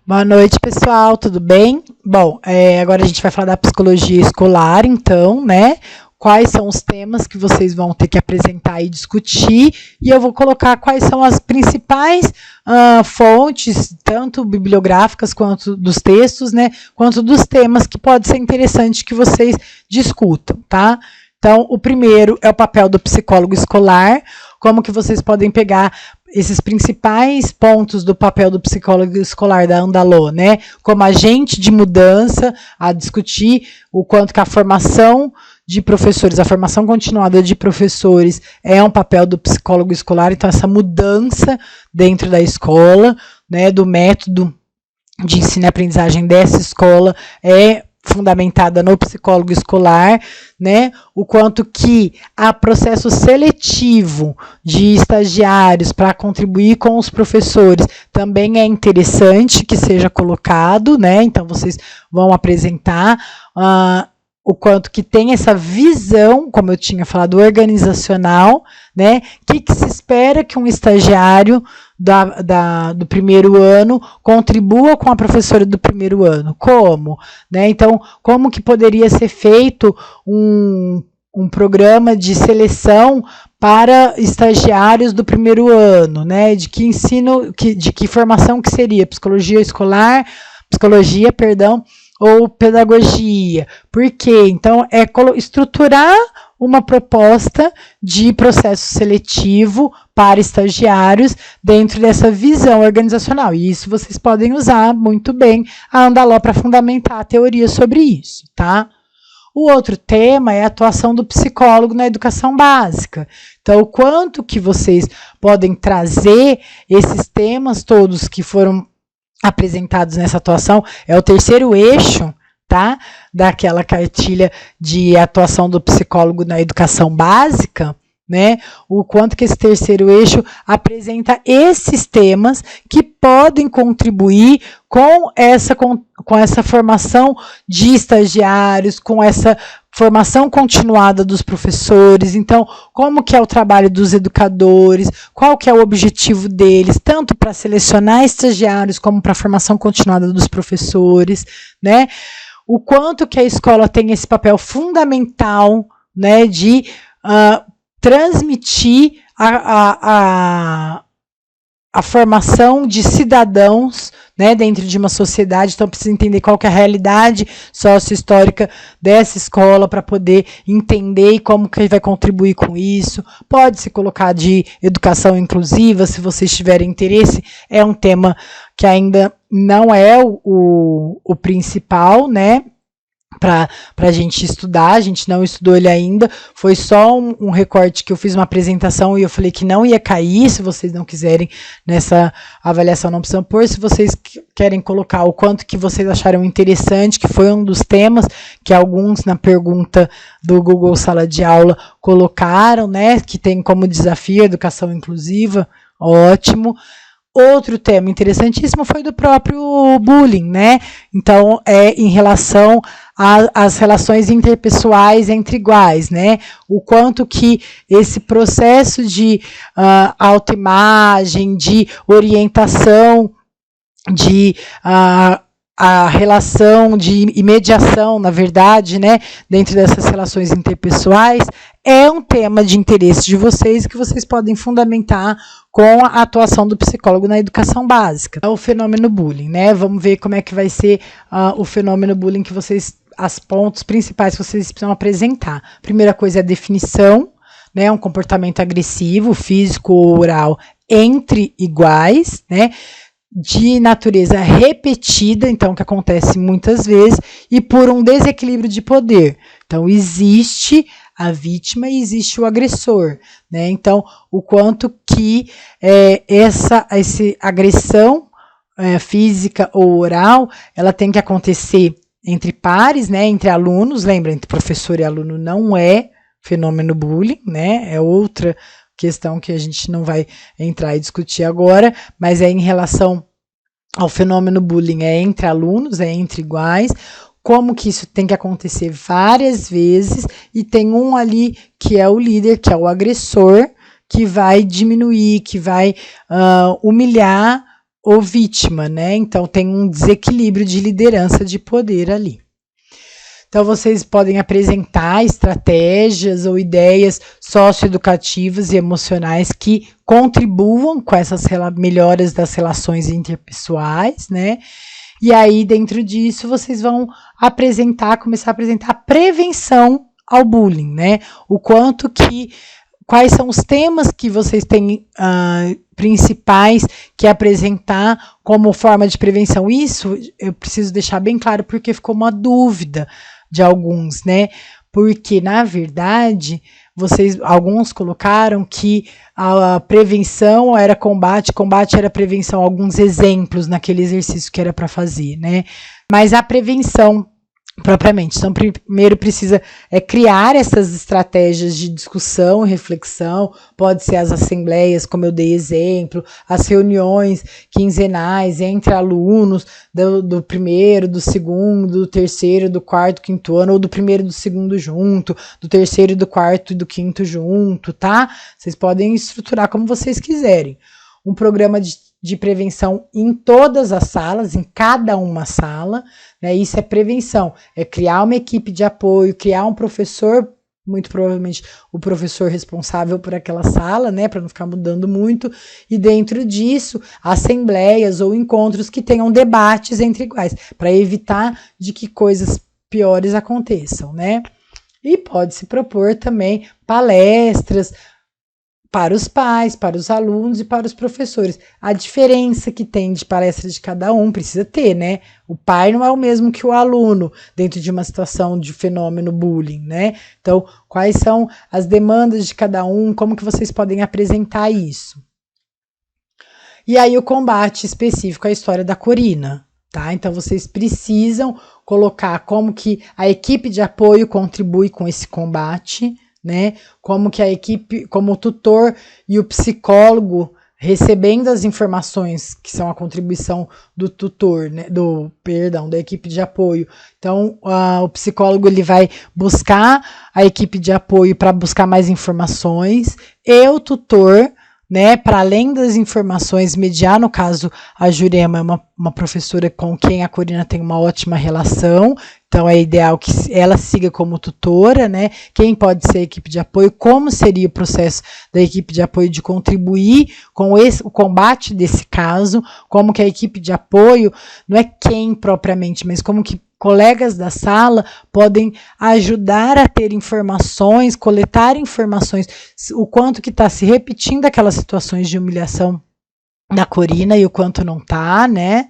Boa noite, pessoal, tudo bem? Bom, agora a gente vai falar da psicologia escolar, então, né? Quais são os temas que vocês vão ter que apresentar e discutir, e eu vou colocar quais são as principais fontes, tanto bibliográficas quanto dos textos, né? Quanto dos temas que pode ser interessante que vocês discutam, tá? Então, o primeiro é o papel do psicólogo escolar, como que vocês podem pegar esses principais pontos do papel do psicólogo escolar da Andalô, né? Como agente de mudança, a discutir o quanto que a formação de professores, a formação continuada de professores é um papel do psicólogo escolar, então essa mudança dentro da escola, né, do método de ensino e aprendizagem dessa escola é fundamentada no psicólogo escolar, né? O quanto que há processo seletivo de estagiários para contribuir com os professores também é interessante que seja colocado, né? Então vocês vão apresentar o quanto que tem essa visão, como eu tinha falado, organizacional, né? O que se espera que um estagiário do primeiro ano contribua com a professora do primeiro ano? Como? Né? Então, como que poderia ser feito um programa de seleção para estagiários do primeiro ano, né? De que ensino, de que formação que seria? Psicologia, ou pedagogia. Por quê? Então, é estruturar uma proposta de processo seletivo para estagiários dentro dessa visão organizacional. E isso vocês podem usar muito bem a Andaló para fundamentar a teoria sobre isso, tá? O outro tema é a atuação do psicólogo na educação básica. Então, o quanto que vocês podem trazer esses temas todos que foram apresentados nessa atuação, é o terceiro eixo, tá? Daquela cartilha de atuação do psicólogo na educação básica, né? O quanto que esse terceiro eixo apresenta esses temas que podem contribuir com essa formação de estagiários, com essa formação continuada dos professores. Então, como que é o trabalho dos educadores, qual que é o objetivo deles, tanto para selecionar estagiários como para a formação continuada dos professores, né? O quanto que a escola tem esse papel fundamental, né, de transmitir a formação de cidadãos, né, dentro de uma sociedade. Então precisa entender qual que é a realidade sócio-histórica dessa escola para poder entender como que vai contribuir com isso. Pode se colocar de educação inclusiva, se vocês tiverem interesse. É um tema que ainda não é o principal, né, para a gente estudar. A gente não estudou ele ainda, foi só um recorte que eu fiz uma apresentação e eu falei que não ia cair. Se vocês não quiserem nessa avaliação, não precisam pôr. Se vocês querem colocar o quanto que vocês acharam interessante, que foi um dos temas que alguns na pergunta do Google Sala de Aula colocaram, né, que tem como desafio a educação inclusiva, ótimo. Outro tema interessantíssimo foi do próprio bullying, né? Então, em relação às relações interpessoais entre iguais, né? O quanto que esse processo de autoimagem, de orientação, de a relação de mediação, na verdade, né, dentro dessas relações interpessoais, é um tema de interesse de vocês que vocês podem fundamentar com a atuação do psicólogo na educação básica. É o fenômeno bullying, né? Vamos ver como é que vai ser o fenômeno bullying que as pontos principais que vocês precisam apresentar. Primeira coisa é a definição, né? Um comportamento agressivo, físico ou oral entre iguais, né? De natureza repetida, então, que acontece muitas vezes, e por um desequilíbrio de poder. Então, existe a vítima e existe o agressor, né? Então, o quanto que essa agressão física ou oral, ela tem que acontecer entre pares, né? Entre alunos. Lembra, entre professor e aluno não é fenômeno bullying, né? É outra questão que a gente não vai entrar e discutir agora, mas é em relação ao fenômeno bullying, é entre alunos, é entre iguais. Como que isso tem que acontecer várias vezes, e tem um ali que é o líder, que é o agressor, que vai diminuir, que vai humilhar ou vítima, né? Então tem um desequilíbrio de liderança de poder ali. Então vocês podem apresentar estratégias ou ideias socioeducativas e emocionais que contribuam com essas melhoras das relações interpessoais, né? E aí, dentro disso, vocês vão começar a apresentar prevenção ao bullying, né? Quais são os temas que vocês têm principais que apresentar como forma de prevenção? Isso eu preciso deixar bem claro porque ficou uma dúvida de alguns, né? Porque, na verdade, alguns colocaram que a prevenção era combate era prevenção, alguns exemplos naquele exercício que era para fazer, né? Mas a prevenção propriamente, então primeiro precisa criar essas estratégias de discussão e reflexão, pode ser as assembleias, como eu dei exemplo, as reuniões quinzenais entre alunos do primeiro, do segundo, do terceiro, do quarto, quinto ano, ou do primeiro e do segundo junto, do terceiro, do quarto e do quinto junto, tá? Vocês podem estruturar como vocês quiserem. Um programa de prevenção em todas as salas, em cada uma sala, né? Isso é prevenção, é criar uma equipe de apoio, criar um professor, muito provavelmente o professor responsável por aquela sala, né? Para não ficar mudando muito, e dentro disso, assembleias ou encontros que tenham debates entre iguais, para evitar de que coisas piores aconteçam, né? E pode-se propor também palestras, para os pais, para os alunos e para os professores. A diferença que tem de palestra de cada um precisa ter, né? O pai não é o mesmo que o aluno dentro de uma situação de fenômeno bullying, né? Então, quais são as demandas de cada um, como que vocês podem apresentar isso? E aí o combate específico à história da Corina, tá? Então, vocês precisam colocar como que a equipe de apoio contribui com esse combate, né? Como que a equipe, como o tutor e o psicólogo recebendo as informações que são a contribuição do tutor, né? Da equipe de apoio. Então, o psicólogo ele vai buscar a equipe de apoio para buscar mais informações e o tutor, né, para além das informações, mediar, no caso, a Jurema é uma professora com quem a Corina tem uma ótima relação, então é ideal que ela siga como tutora, né, quem pode ser a equipe de apoio, como seria o processo da equipe de apoio de contribuir com o combate desse caso, como que a equipe de apoio, não é quem propriamente, mas como que colegas da sala podem ajudar a ter informações, coletar informações, o quanto que está se repetindo aquelas situações de humilhação da Corina e o quanto não está, né?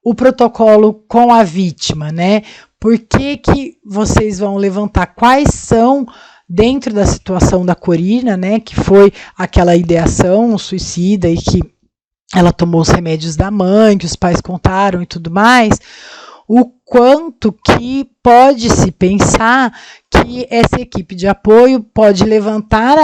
O protocolo com a vítima, né? Por que que vocês vão levantar quais são, dentro da situação da Corina, né? Que foi aquela ideação suicida e que ela tomou os remédios da mãe, que os pais contaram e tudo mais, o quanto que pode se pensar que essa equipe de apoio pode levantar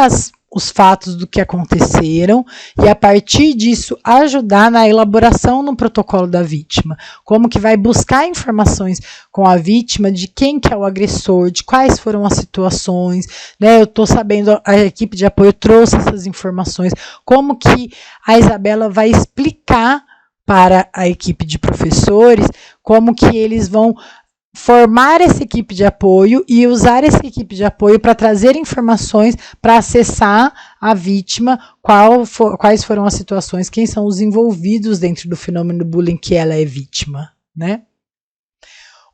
os fatos do que aconteceram e, a partir disso, ajudar na elaboração no protocolo da vítima. Como que vai buscar informações com a vítima de quem que é o agressor, de quais foram as situações, né? Eu estou sabendo, a equipe de apoio trouxe essas informações, como que a Isabela vai explicar para a equipe de professores, como que eles vão formar essa equipe de apoio e usar essa equipe de apoio para trazer informações para acessar a vítima, quais foram as situações, quem são os envolvidos dentro do fenômeno bullying que ela é vítima, né?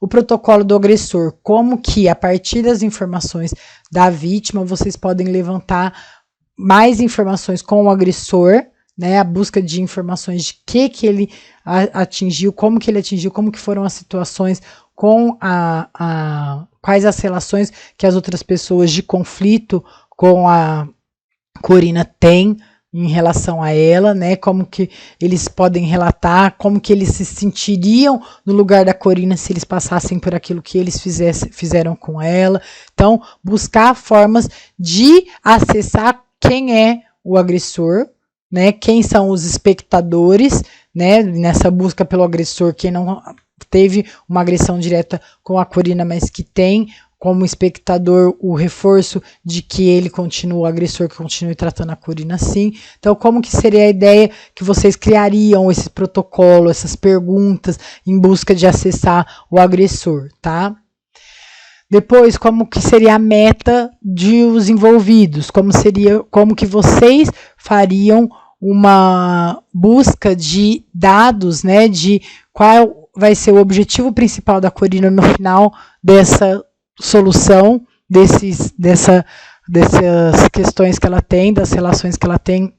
O protocolo do agressor, como que a partir das informações da vítima vocês podem levantar mais informações com o agressor, né, a busca de informações de que ele atingiu, como que ele atingiu, como que foram as situações, com quais as relações que as outras pessoas de conflito com a Corina têm em relação a ela, né, como que eles podem relatar, como que eles se sentiriam no lugar da Corina se eles passassem por aquilo que eles fizeram com ela. Então, buscar formas de acessar quem é o agressor, né, quem são os espectadores, né, nessa busca pelo agressor, quem não teve uma agressão direta com a Corina, mas que tem como espectador, o reforço de que ele continua, o agressor que continue tratando a Corina assim. Então, como que seria a ideia que vocês criariam esse protocolo, essas perguntas em busca de acessar o agressor, tá? Depois, como que seria a meta de os envolvidos? Como que vocês fariam uma busca de dados, né, de qual vai ser o objetivo principal da Corina no final dessa solução, dessas questões que ela tem, das relações que ela tem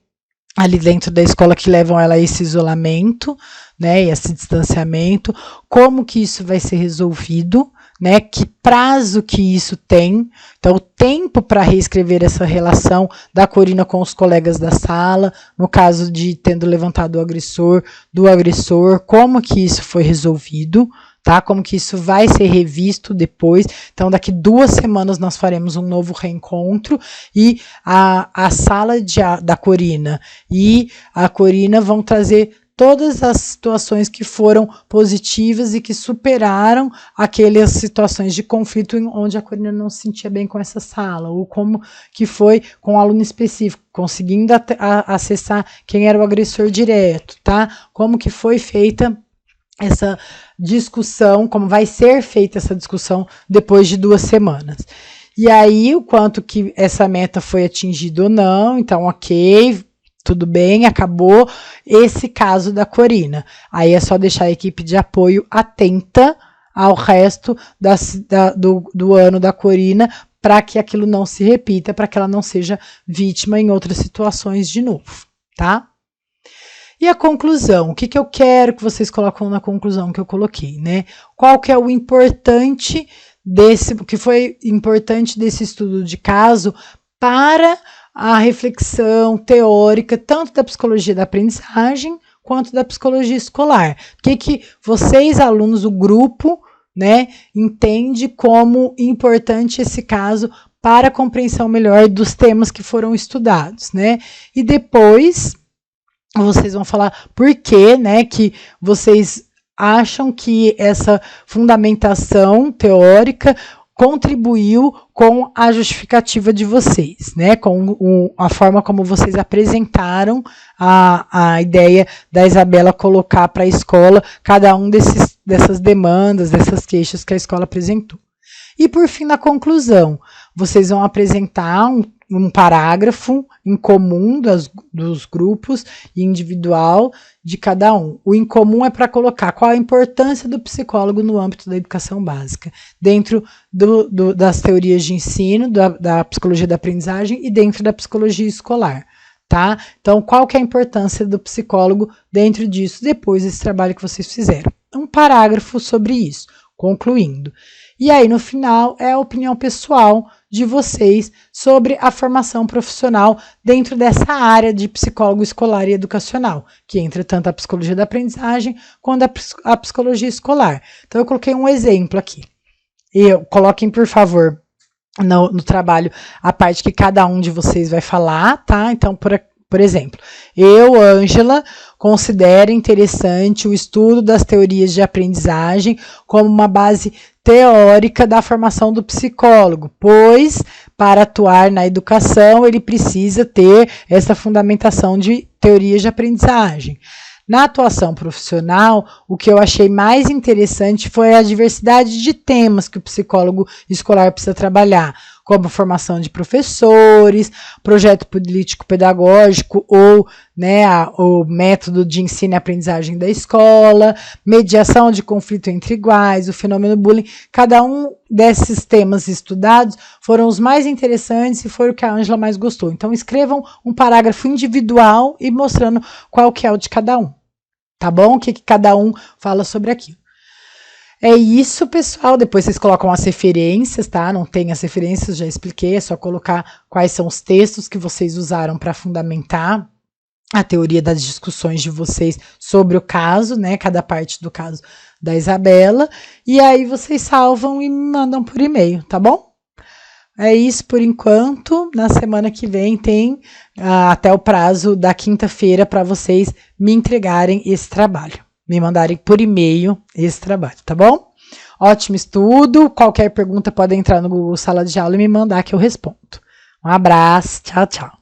ali dentro da escola que levam ela a esse isolamento, né, e esse distanciamento, como que isso vai ser resolvido, né, que prazo que isso tem, então o tempo para reescrever essa relação da Corina com os colegas da sala, no caso de tendo levantado o agressor, do agressor, como que isso foi resolvido, tá, como que isso vai ser revisto depois. Então daqui 2 semanas nós faremos um novo reencontro e a sala da Corina e a Corina vão trazer todas as situações que foram positivas e que superaram aquelas situações de conflito onde a Corina não se sentia bem com essa sala, ou como que foi com um aluno específico, conseguindo acessar quem era o agressor direto, tá? Como que foi feita essa discussão, como vai ser feita essa discussão depois de 2 semanas. E aí, o quanto que essa meta foi atingida ou não, então, ok, tudo bem, acabou esse caso da Corina. Aí é só deixar a equipe de apoio atenta ao resto do ano da Corina para que aquilo não se repita, para que ela não seja vítima em outras situações de novo, tá? E a conclusão, o que eu quero que vocês colocam na conclusão que eu coloquei, né? Qual que é o importante que foi importante desse estudo de caso para a reflexão teórica, tanto da psicologia da aprendizagem, quanto da psicologia escolar. O que vocês, alunos, o grupo, né, entende como importante esse caso para a compreensão melhor dos temas que foram estudados, né? E depois vocês vão falar por que, né, que vocês acham que essa fundamentação teórica contribuiu com a justificativa de vocês, né? Com a forma como vocês apresentaram a ideia da Isabela colocar para a escola cada um dessas demandas, dessas queixas que a escola apresentou. E por fim, na conclusão, vocês vão apresentar um parágrafo em comum dos grupos e individual de cada um. O em comum é para colocar qual a importância do psicólogo no âmbito da educação básica, dentro das teorias de ensino, da psicologia da aprendizagem e dentro da psicologia escolar, tá? Então, qual que é a importância do psicólogo dentro disso, depois desse trabalho que vocês fizeram? Um parágrafo sobre isso, concluindo. E aí, no final, é a opinião pessoal de vocês sobre a formação profissional dentro dessa área de psicólogo escolar e educacional, que entra tanto a psicologia da aprendizagem quanto a psicologia escolar. Então, eu coloquei um exemplo aqui. E coloquem, por favor, no trabalho, a parte que cada um de vocês vai falar, tá? Então, por exemplo, eu, Ângela, considero interessante o estudo das teorias de aprendizagem como uma base teórica da formação do psicólogo, pois, para atuar na educação, ele precisa ter essa fundamentação de teorias de aprendizagem. Na atuação profissional, o que eu achei mais interessante foi a diversidade de temas que o psicólogo escolar precisa trabalhar, como formação de professores, projeto político-pedagógico ou, né, o método de ensino e aprendizagem da escola, mediação de conflito entre iguais, o fenômeno bullying. Cada um desses temas estudados foram os mais interessantes e foi o que a Ângela mais gostou. Então, escrevam um parágrafo individual e mostrando qual que é o de cada um. Tá bom? O que cada um fala sobre aquilo. É isso, pessoal. Depois vocês colocam as referências, tá? Não tem as referências, já expliquei. É só colocar quais são os textos que vocês usaram para fundamentar a teoria das discussões de vocês sobre o caso, né? Cada parte do caso da Isabela. E aí vocês salvam e me mandam por e-mail, tá bom? É isso por enquanto. Na semana que vem tem até o prazo da quinta-feira para vocês me entregarem esse trabalho. Me mandarem por e-mail esse trabalho, tá bom? Ótimo estudo. Qualquer pergunta pode entrar no Google Sala de Aula e me mandar que eu respondo. Um abraço. Tchau, tchau.